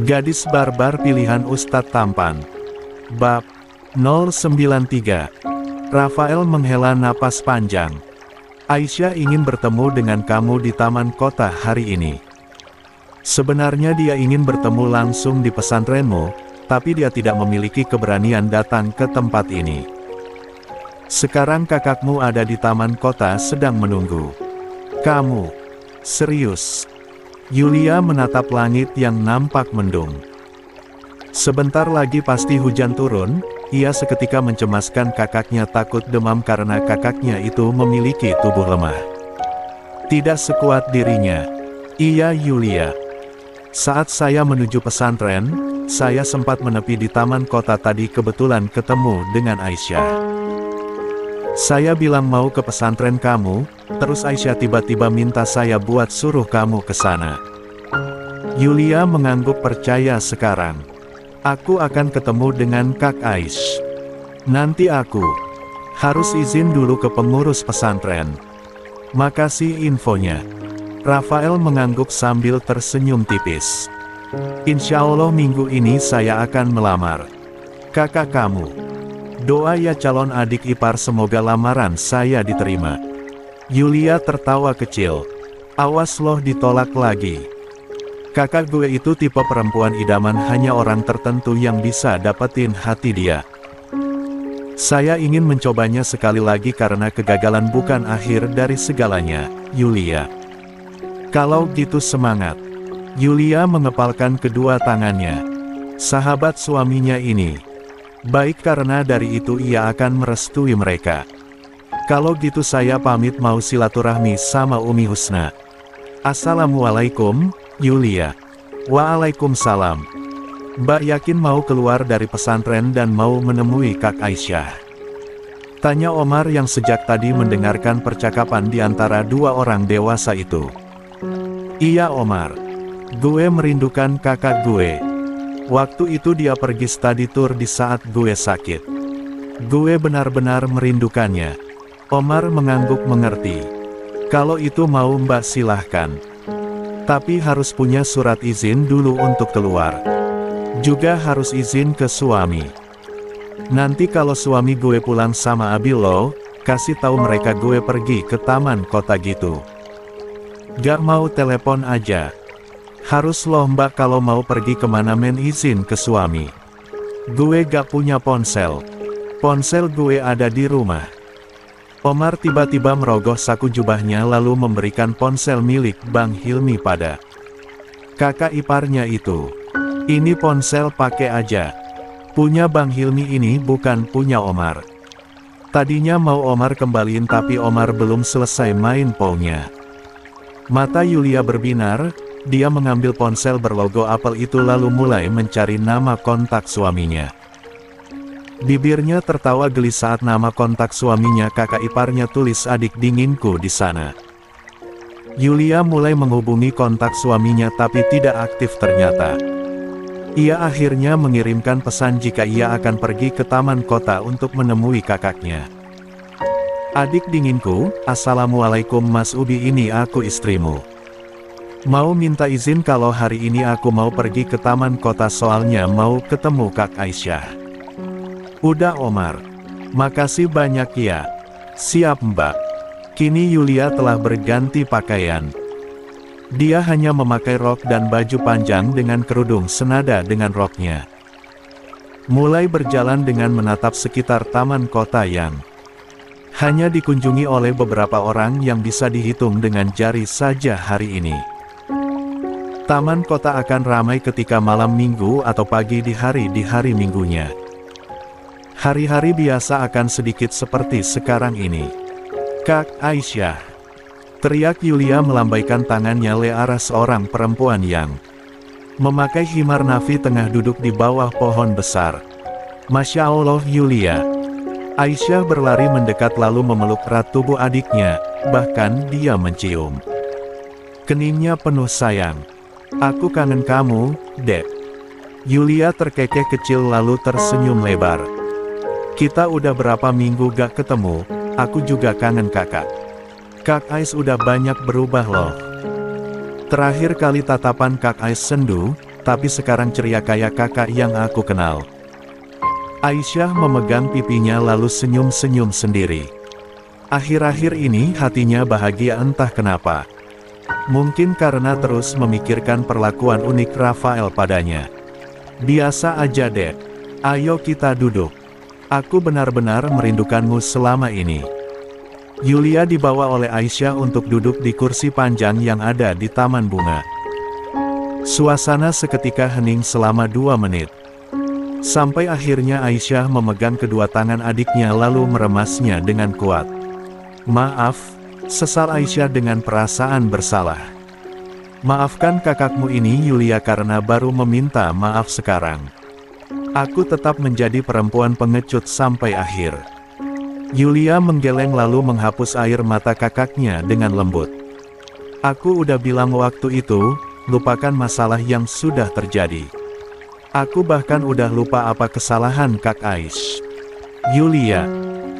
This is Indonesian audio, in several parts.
Gadis barbar pilihan Ustadz tampan. Bab 093. Rafael menghela napas panjang. Aisyah ingin bertemu dengan kamu di taman kota hari ini. Sebenarnya dia ingin bertemu langsung di pesantrenmu, tapi dia tidak memiliki keberanian datang ke tempat ini. Sekarang kakakmu ada di taman kota sedang menunggu. Kamu serius? Yulia menatap langit yang nampak mendung. Sebentar lagi pasti hujan turun. Ia seketika mencemaskan kakaknya takut demam karena kakaknya itu memiliki tubuh lemah. Tidak sekuat dirinya. Iya Yulia. Saat saya menuju pesantren, saya sempat menepi di taman kota tadi kebetulan ketemu dengan Aisyah. Saya bilang mau ke pesantren kamu, terus Aisyah tiba-tiba minta saya buat suruh kamu ke sana. Yulia mengangguk percaya sekarang. Aku akan ketemu dengan Kak Aish. Nanti aku harus izin dulu ke pengurus pesantren. Makasih infonya. Rafael mengangguk sambil tersenyum tipis. Insya Allah minggu ini saya akan melamar kakak kamu. Doa ya calon adik ipar semoga lamaran saya diterima. Yulia tertawa kecil. Awas loh ditolak lagi. Kakak gue itu tipe perempuan idaman, hanya orang tertentu yang bisa dapetin hati dia. Saya ingin mencobanya sekali lagi karena kegagalan bukan akhir dari segalanya, Yulia. Kalau gitu semangat. Yulia mengepalkan kedua tangannya. Sahabat suaminya ini baik karena dari itu ia akan merestui mereka. Kalau gitu saya pamit mau silaturahmi sama Umi Husna. Assalamualaikum, Yulia. Waalaikumsalam. Mbak yakin mau keluar dari pesantren dan mau menemui Kak Aisyah? Tanya Omar yang sejak tadi mendengarkan percakapan di antara dua orang dewasa itu. Iya Omar. Gue merindukan kakak gue. Waktu itu dia pergi study tour di saat gue sakit. Gue benar-benar merindukannya. Omar mengangguk mengerti. Kalau itu mau Mbak silahkan. Tapi harus punya surat izin dulu untuk keluar. Juga harus izin ke suami. Nanti kalau suami gue pulang sama Abilo, kasih tahu mereka gue pergi ke taman kota gitu. Gak mau telepon aja. Harus loh Mbak kalau mau pergi kemana men izin ke suami. Gue gak punya ponsel. Ponsel gue ada di rumah. Omar tiba-tiba merogoh saku jubahnya lalu memberikan ponsel milik Bang Hilmi pada kakak iparnya itu. Ini ponsel pakai aja. Punya Bang Hilmi ini bukan punya Omar. Tadinya mau Omar kembaliin tapi Omar belum selesai main pounya. Mata Yulia berbinar. Dia mengambil ponsel berlogo Apple itu lalu mulai mencari nama kontak suaminya. Bibirnya tertawa geli saat nama kontak suaminya kakak iparnya tulis adik dinginku di sana. Yulia mulai menghubungi kontak suaminya tapi tidak aktif ternyata. Ia akhirnya mengirimkan pesan jika ia akan pergi ke taman kota untuk menemui kakaknya. Adik dinginku, Assalamualaikum Mas Ubi, ini aku istrimu. Mau minta izin kalau hari ini aku mau pergi ke taman kota soalnya mau ketemu Kak Aisyah. Udah Omar. Makasih banyak ya. Siap Mbak. Kini Yulia telah berganti pakaian. Dia hanya memakai rok dan baju panjang dengan kerudung senada dengan roknya. Mulai berjalan dengan menatap sekitar taman kota yang hanya dikunjungi oleh beberapa orang yang bisa dihitung dengan jari saja hari ini. Taman kota akan ramai ketika malam minggu atau pagi di hari minggunya. Hari-hari biasa akan sedikit seperti sekarang ini. Kak Aisyah. Teriak Yulia melambaikan tangannya le arah seorang perempuan yang memakai himar nafi tengah duduk di bawah pohon besar. Masya Allah Yulia. Aisyah berlari mendekat lalu memeluk erat tubuh adiknya, bahkan dia mencium keningnya penuh sayang. Aku kangen kamu, Dek. Yulia terkekeh kecil lalu tersenyum lebar. Kita udah berapa minggu gak ketemu, aku juga kangen kakak. Kak Ais udah banyak berubah loh. Terakhir kali tatapan Kak Ais sendu, tapi sekarang ceria kayak kakak yang aku kenal. Aisyah memegang pipinya lalu senyum-senyum sendiri. Akhir-akhir ini hatinya bahagia entah kenapa. Mungkin karena terus memikirkan perlakuan unik Rafael padanya. Biasa aja dek. Ayo kita duduk. Aku benar-benar merindukanmu selama ini. Yulia dibawa oleh Aisyah untuk duduk di kursi panjang yang ada di taman bunga. Suasana seketika hening selama 2 menit. Sampai akhirnya Aisyah memegang kedua tangan adiknya lalu meremasnya dengan kuat. Maaf, sesal Aisyah dengan perasaan bersalah. Maafkan kakakmu ini Yulia karena baru meminta maaf sekarang. Aku tetap menjadi perempuan pengecut sampai akhir. Yulia menggeleng lalu menghapus air mata kakaknya dengan lembut. Aku udah bilang waktu itu, lupakan masalah yang sudah terjadi. Aku bahkan udah lupa apa kesalahan Kak Aish. Yulia,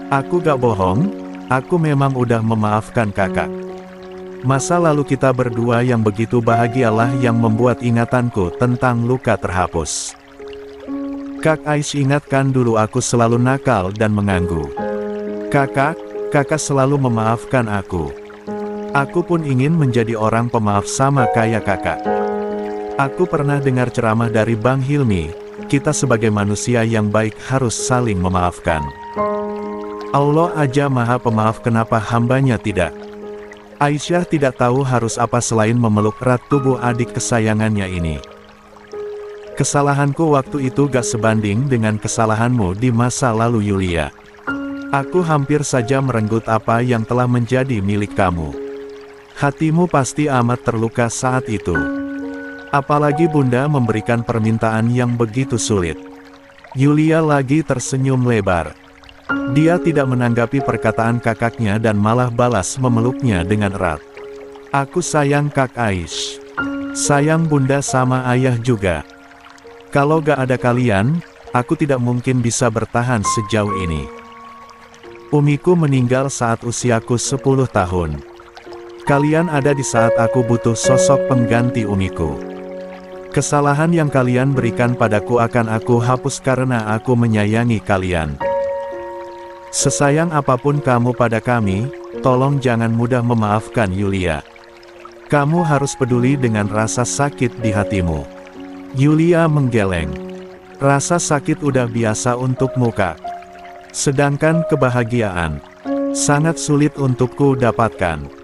aku gak bohong, aku memang udah memaafkan kakak. Masa lalu kita berdua yang begitu bahagialah yang membuat ingatanku tentang luka terhapus. Kak Aish ingatkan dulu aku selalu nakal dan mengganggu. Kakak selalu memaafkan aku. Aku pun ingin menjadi orang pemaaf sama kayak kakak. Aku pernah dengar ceramah dari Bang Hilmi, kita sebagai manusia yang baik harus saling memaafkan. Allah aja maha pemaaf, kenapa hambanya tidak? Aisyah tidak tahu harus apa selain memeluk erat tubuh adik kesayangannya ini. Kesalahanku waktu itu gak sebanding dengan kesalahanmu di masa lalu Yulia. Aku hampir saja merenggut apa yang telah menjadi milik kamu. Hatimu pasti amat terluka saat itu. Apalagi bunda memberikan permintaan yang begitu sulit. Yulia lagi tersenyum lebar. Dia tidak menanggapi perkataan kakaknya dan malah balas memeluknya dengan erat. Aku sayang Kak Aish. Sayang bunda sama ayah juga. Kalau gak ada kalian, aku tidak mungkin bisa bertahan sejauh ini. Umiku meninggal saat usiaku 10 tahun. Kalian ada di saat aku butuh sosok pengganti umiku. Kesalahan yang kalian berikan padaku akan aku hapus karena aku menyayangi kalian. Sesayang apapun kamu pada kami, tolong jangan mudah memaafkan Yulia. Kamu harus peduli dengan rasa sakit di hatimu. Yulia menggeleng. Rasa sakit udah biasa untukmu Kak. Sedangkan kebahagiaan, sangat sulit untukku dapatkan.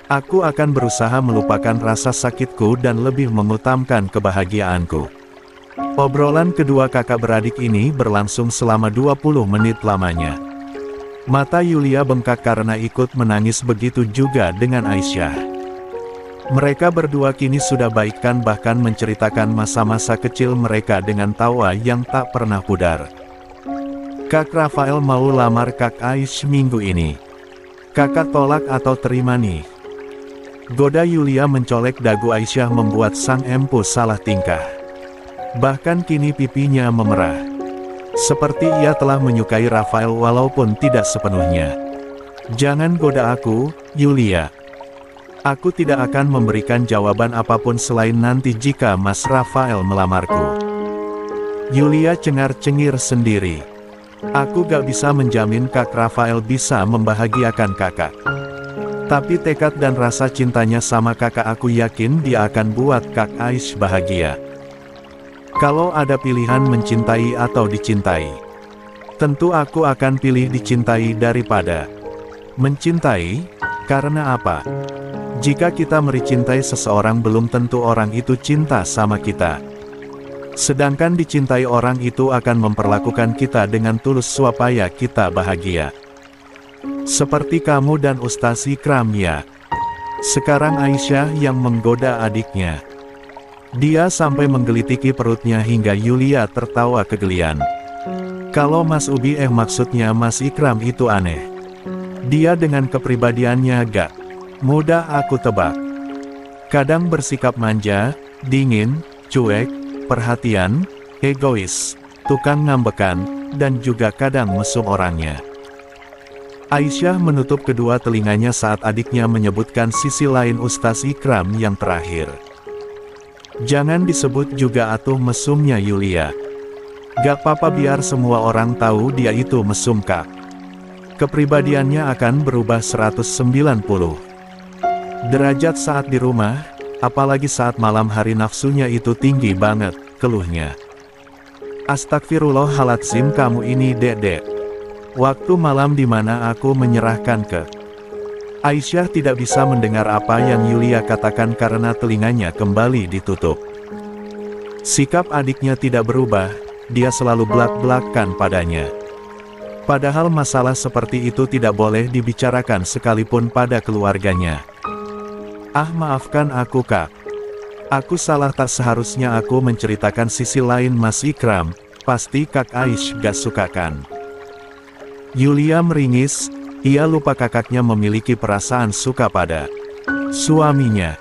Aku akan berusaha melupakan rasa sakitku dan lebih mengutamakan kebahagiaanku. Obrolan kedua kakak beradik ini berlangsung selama 20 menit lamanya. Mata Yulia bengkak karena ikut menangis, begitu juga dengan Aisyah. Mereka berdua kini sudah baikan, bahkan menceritakan masa-masa kecil mereka dengan tawa yang tak pernah pudar. Kak Rafael mau lamar Kak Aish minggu ini. Kakak tolak atau terima nih? Goda Yulia mencolek dagu Aisyah membuat sang empu salah tingkah. Bahkan kini pipinya memerah. Seperti ia telah menyukai Rafael walaupun tidak sepenuhnya. Jangan goda aku, Yulia. Aku tidak akan memberikan jawaban apapun selain nanti jika Mas Rafael melamarku. Yulia cengar-cengir sendiri. Aku gak bisa menjamin Kak Rafael bisa membahagiakan kakak. Tapi tekad dan rasa cintanya sama kakak, aku yakin dia akan buat Kak Aish bahagia. Kalau ada pilihan mencintai atau dicintai, tentu aku akan pilih dicintai daripada mencintai. Karena apa? Jika kita mencintai seseorang belum tentu orang itu cinta sama kita. Sedangkan dicintai orang itu akan memperlakukan kita dengan tulus supaya kita bahagia. Seperti kamu dan Ustaz Ikram ya. Sekarang Aisyah yang menggoda adiknya. Dia sampai menggelitiki perutnya hingga Yulia tertawa kegelian. Kalau Mas Ubi maksudnya Mas Ikram itu aneh. Dia dengan kepribadiannya gak mudah aku tebak. Kadang bersikap manja, dingin, cuek, perhatian, egois, tukang ngambekan, dan juga kadang mesum orangnya. Aisyah menutup kedua telinganya saat adiknya menyebutkan sisi lain Ustaz Ikram yang terakhir. Jangan disebut juga atuh mesumnya Yulia. Gak papa biar semua orang tahu dia itu mesum Kak. Kepribadiannya akan berubah 190 derajat saat di rumah, apalagi saat malam hari nafsunya itu tinggi banget, keluhnya. Astagfirullahaladzim kamu ini Dek. Waktu malam dimana aku menyerahkan ke Aisyah tidak bisa mendengar apa yang Yulia katakan karena telinganya kembali ditutup. Sikap adiknya tidak berubah, dia selalu belak-belakan padanya. Padahal masalah seperti itu tidak boleh dibicarakan sekalipun pada keluarganya. Ah maafkan aku Kak. Aku salah, tak seharusnya aku menceritakan sisi lain Mas Ikram, pasti Kak Aish gak suka kan. Yulia meringis, ia lupa kakaknya memiliki perasaan suka pada suaminya.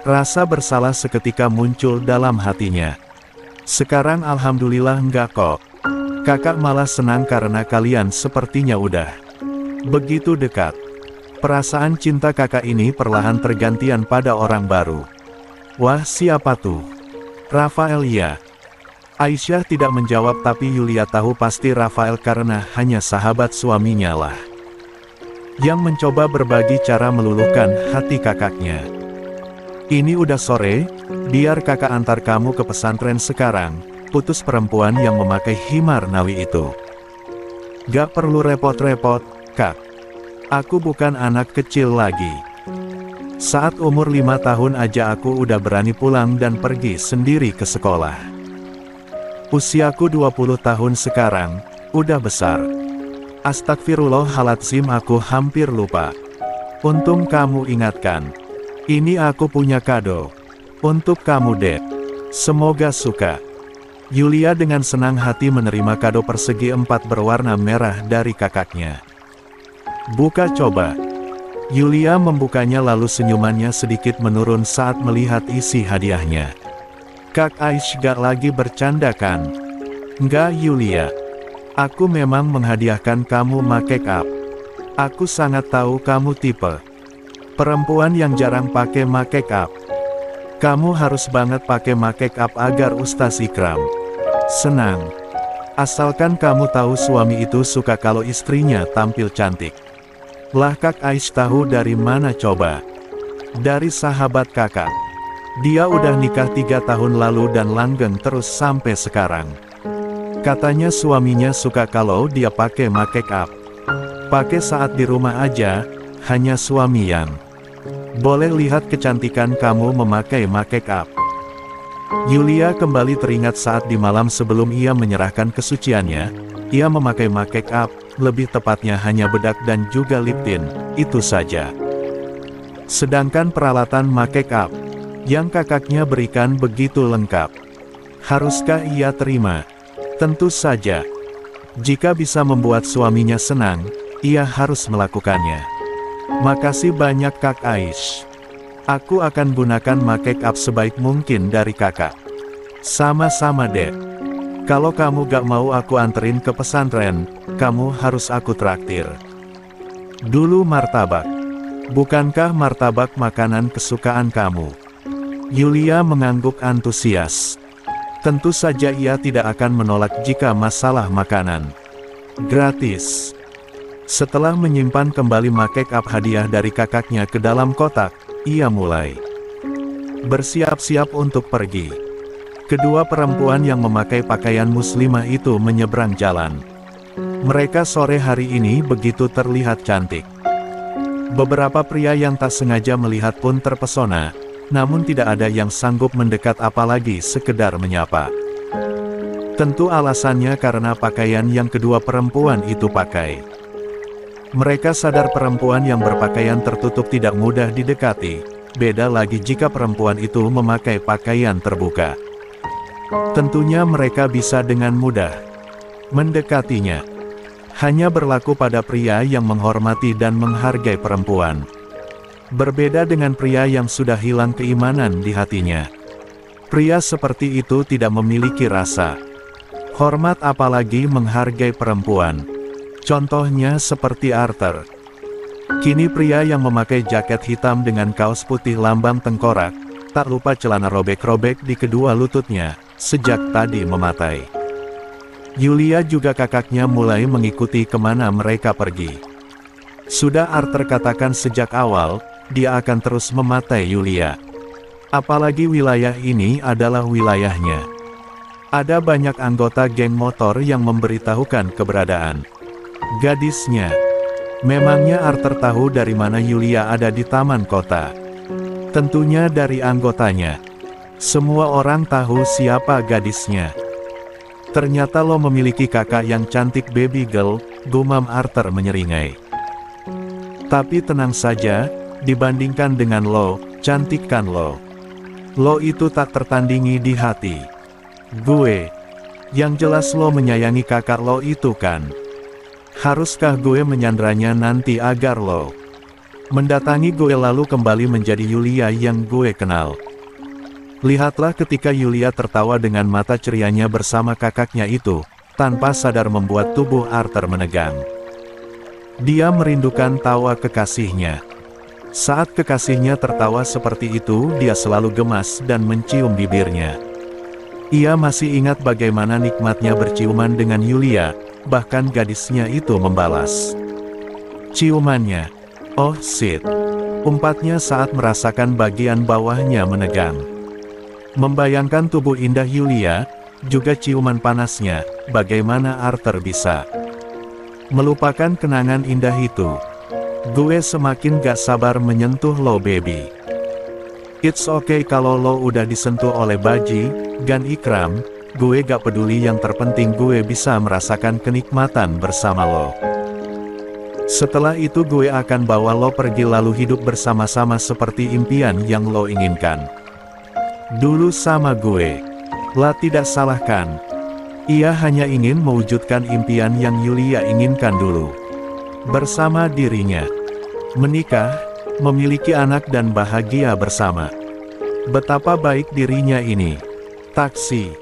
Rasa bersalah seketika muncul dalam hatinya. Sekarang alhamdulillah enggak kok. Kakak malah senang karena kalian sepertinya udah begitu dekat. Perasaan cinta kakak ini perlahan tergantian pada orang baru. Wah, siapa tuh? Rafael ya. Aisyah tidak menjawab tapi Yulia tahu pasti Rafael karena hanya sahabat suaminya lah yang mencoba berbagi cara meluluhkan hati kakaknya. Ini udah sore, biar kakak antar kamu ke pesantren sekarang. Putus perempuan yang memakai himar nawi itu. Gak perlu repot-repot, Kak. Aku bukan anak kecil lagi. Saat umur 5 tahun aja aku udah berani pulang dan pergi sendiri ke sekolah. Usiaku 20 tahun sekarang, udah besar. Astagfirullahaladzim aku hampir lupa. Untung kamu ingatkan. Ini aku punya kado. Untuk kamu Dek. Semoga suka. Yulia dengan senang hati menerima kado persegi 4 berwarna merah dari kakaknya. Buka coba. Yulia membukanya lalu senyumannya sedikit menurun saat melihat isi hadiahnya. Kak Aish gak lagi bercanda kan? Enggak Yulia. Aku memang menghadiahkan kamu make up. Aku sangat tahu kamu tipe perempuan yang jarang pakai make up. Kamu harus banget pakai make up agar Ustaz Ikram senang. Asalkan kamu tahu suami itu suka kalau istrinya tampil cantik. Lah Kak Aish tahu dari mana coba? Dari sahabat kakak. Dia udah nikah 3 tahun lalu dan langgeng terus sampai sekarang. Katanya suaminya suka kalau dia pakai make up. Pakai saat di rumah aja, hanya suami yang boleh lihat kecantikan kamu memakai make up. Yulia kembali teringat saat di malam sebelum ia menyerahkan kesuciannya, ia memakai make up, lebih tepatnya hanya bedak dan juga lip tint, itu saja. Sedangkan peralatan make up yang kakaknya berikan begitu lengkap. Haruskah ia terima? Tentu saja. Jika bisa membuat suaminya senang, ia harus melakukannya. Makasih banyak Kak Aish. Aku akan gunakan make up sebaik mungkin dari kakak. Sama-sama Dek. Kalau kamu gak mau aku anterin ke pesantren, kamu harus aku traktir. Dulu martabak. Bukankah martabak makanan kesukaan kamu? Yulia mengangguk antusias. Tentu saja ia tidak akan menolak jika masalah makanan gratis. Setelah menyimpan kembali make up hadiah dari kakaknya ke dalam kotak, ia mulai bersiap-siap untuk pergi. Kedua perempuan yang memakai pakaian muslimah itu menyeberang jalan. Mereka sore hari ini begitu terlihat cantik. Beberapa pria yang tak sengaja melihat pun terpesona, namun tidak ada yang sanggup mendekat apalagi sekedar menyapa. Tentu alasannya karena pakaian yang kedua perempuan itu pakai. Mereka sadar perempuan yang berpakaian tertutup tidak mudah didekati, beda lagi jika perempuan itu memakai pakaian terbuka. Tentunya mereka bisa dengan mudah mendekatinya. Hanya berlaku pada pria yang menghormati dan menghargai perempuan. Berbeda dengan pria yang sudah hilang keimanan di hatinya. Pria seperti itu tidak memiliki rasa hormat apalagi menghargai perempuan. Contohnya seperti Arthur. Kini pria yang memakai jaket hitam dengan kaos putih lambang tengkorak, tak lupa celana robek-robek di kedua lututnya, sejak tadi mematai. Yulia juga kakaknya mulai mengikuti kemana mereka pergi. Sudah Arthur katakan sejak awal, dia akan terus mematai Yulia. Apalagi wilayah ini adalah wilayahnya. Ada banyak anggota geng motor yang memberitahukan keberadaan gadisnya. Memangnya Arthur tahu dari mana Yulia ada di taman kota? Tentunya dari anggotanya. Semua orang tahu siapa gadisnya. Ternyata lo memiliki kakak yang cantik, baby girl, gumam Arthur menyeringai. Tapi tenang saja, dibandingkan dengan lo, cantik kan lo. Lo itu tak tertandingi di hati gue. Yang jelas lo menyayangi kakak lo itu kan. Haruskah gue menyandranya nanti agar lo mendatangi gue lalu kembali menjadi Yulia yang gue kenal? Lihatlah ketika Yulia tertawa dengan mata cerianya bersama kakaknya itu, tanpa sadar membuat tubuh Arthur menegang. Dia merindukan tawa kekasihnya. Saat kekasihnya tertawa seperti itu, dia selalu gemas dan mencium bibirnya. Ia masih ingat bagaimana nikmatnya berciuman dengan Yulia, bahkan gadisnya itu membalas ciumannya. Oh shit, umpatnya saat merasakan bagian bawahnya menegang. Membayangkan tubuh indah Yulia, juga ciuman panasnya, bagaimana Arthur bisa melupakan kenangan indah itu. Gue semakin gak sabar menyentuh lo baby. It's okay kalau lo udah disentuh oleh Baji, Gan Ikram, gue gak peduli, yang terpenting gue bisa merasakan kenikmatan bersama lo. Setelah itu gue akan bawa lo pergi lalu hidup bersama-sama seperti impian yang lo inginkan dulu sama gue. Lah tidak salahkan. Ia hanya ingin mewujudkan impian yang Yulia inginkan dulu. Bersama dirinya. Menikah, memiliki anak dan bahagia bersama. Betapa baik dirinya ini. Taksi.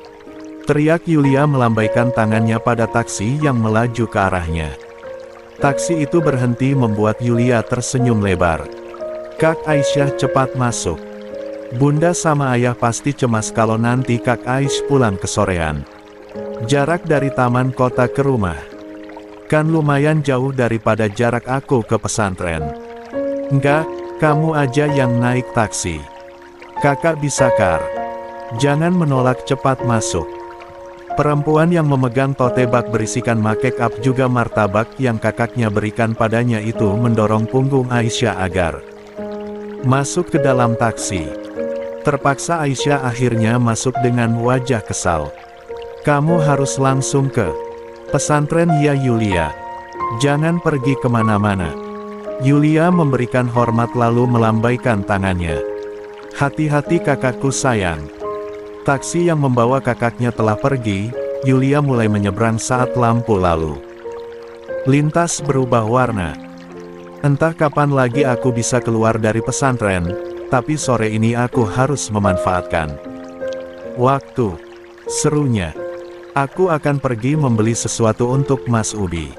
Teriak Yulia melambaikan tangannya pada taksi yang melaju ke arahnya. Taksi itu berhenti membuat Yulia tersenyum lebar. Kak Aisyah cepat masuk. Bunda sama ayah pasti cemas kalau nanti Kak Aisyah pulang kesorean. Jarak dari taman kota ke rumah kan lumayan jauh daripada jarak aku ke pesantren. Enggak, kamu aja yang naik taksi. Kakak bisa kar. Jangan menolak, cepat masuk. Perempuan yang memegang tote bag berisikan make up juga martabak yang kakaknya berikan padanya itu mendorong punggung Aisyah agar masuk ke dalam taksi. Terpaksa Aisyah akhirnya masuk dengan wajah kesal. Kamu harus langsung ke pesantren ya Yulia. Jangan pergi kemana-mana. Yulia memberikan hormat lalu melambaikan tangannya. Hati-hati kakakku sayang. Taksi yang membawa kakaknya telah pergi, Yulia mulai menyeberang saat lampu lalu lintas berubah warna. Entah kapan lagi aku bisa keluar dari pesantren, tapi sore ini aku harus memanfaatkan waktu. Serunya. Aku akan pergi membeli sesuatu untuk Mas Ubi.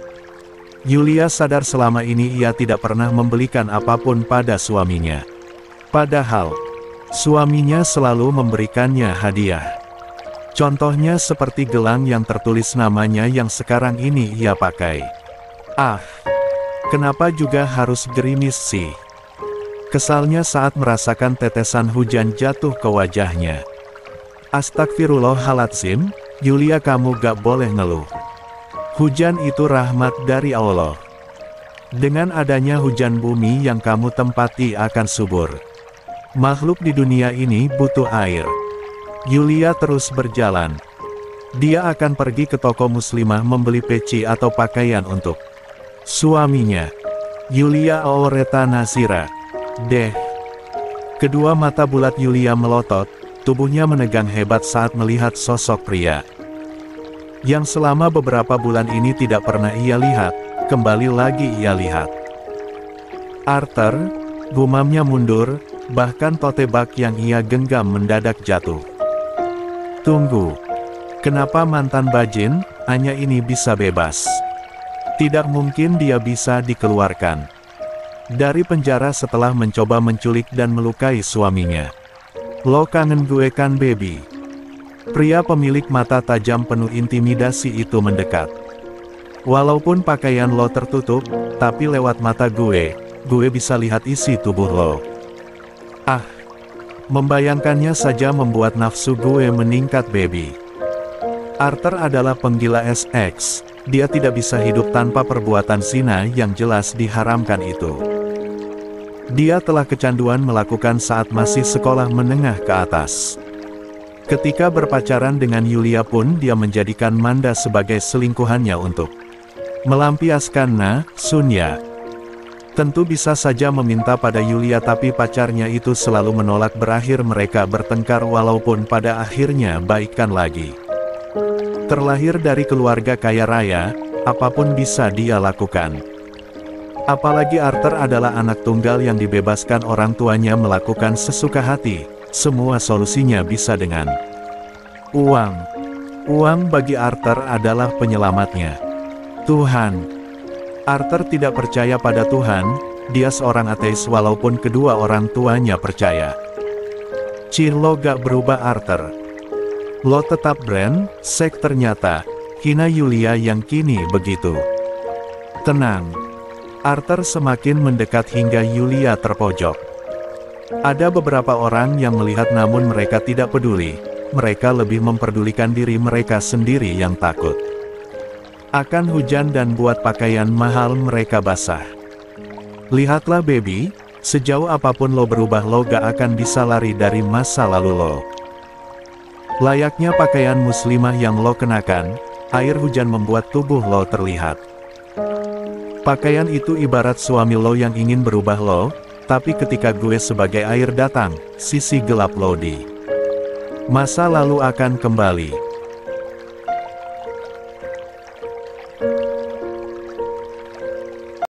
Yulia sadar selama ini ia tidak pernah membelikan apapun pada suaminya. Padahal, suaminya selalu memberikannya hadiah. Contohnya seperti gelang yang tertulis namanya yang sekarang ini ia pakai. Ah, kenapa juga harus gerimis sih? Kesalnya saat merasakan tetesan hujan jatuh ke wajahnya. Astagfirullahaladzim, Yulia kamu gak boleh ngeluh. Hujan itu rahmat dari Allah. Dengan adanya hujan bumi yang kamu tempati akan subur. Makhluk di dunia ini butuh air. Yulia terus berjalan. Dia akan pergi ke toko muslimah membeli peci atau pakaian untuk suaminya. Yulia Aureta Nazira. Deh. Kedua mata bulat Yulia melotot. Tubuhnya menegang hebat saat melihat sosok pria yang selama beberapa bulan ini tidak pernah ia lihat, kembali lagi ia lihat. Arthur, gumamnya mundur, bahkan tote bag yang ia genggam mendadak jatuh. Tunggu. Kenapa mantan Bajin, hanya ini bisa bebas? Tidak mungkin dia bisa dikeluarkan dari penjara setelah mencoba menculik dan melukai suaminya. Lo kangen gue kan baby? Pria pemilik mata tajam penuh intimidasi itu mendekat. Walaupun pakaian lo tertutup, tapi lewat mata gue bisa lihat isi tubuh lo. Ah, membayangkannya saja membuat nafsu gue meningkat baby. Arthur adalah penggila seks, dia tidak bisa hidup tanpa perbuatan zina yang jelas diharamkan itu. Dia telah kecanduan melakukan saat masih sekolah menengah ke atas. Ketika berpacaran dengan Yulia pun dia menjadikan Manda sebagai selingkuhannya untuk melampiaskan nafsunya. Tentu bisa saja meminta pada Yulia tapi pacarnya itu selalu menolak, berakhir mereka bertengkar walaupun pada akhirnya baikan lagi. Terlahir dari keluarga kaya raya, apapun bisa dia lakukan. Apalagi Arthur adalah anak tunggal yang dibebaskan orang tuanya melakukan sesuka hati, semua solusinya bisa dengan uang. Uang bagi Arthur adalah penyelamatnya. Tuhan. Arthur tidak percaya pada Tuhan, dia seorang ateis walaupun kedua orang tuanya percaya. Cih, lo gak berubah Arthur. Lo tetap brengsek ternyata, hina Yulia yang kini begitu. Tenang. Arthur semakin mendekat hingga Yulia terpojok. Ada beberapa orang yang melihat namun mereka tidak peduli, mereka lebih memperdulikan diri mereka sendiri yang takut akan hujan dan buat pakaian mahal mereka basah. Lihatlah baby, sejauh apapun lo berubah lo gak akan bisa lari dari masa lalu lo. Layaknya pakaian muslimah yang lo kenakan, air hujan membuat tubuh lo terlihat. Pakaian itu ibarat suami lo yang ingin berubah lo, tapi ketika gue sebagai air datang, sisi gelap lo di masa lalu akan kembali.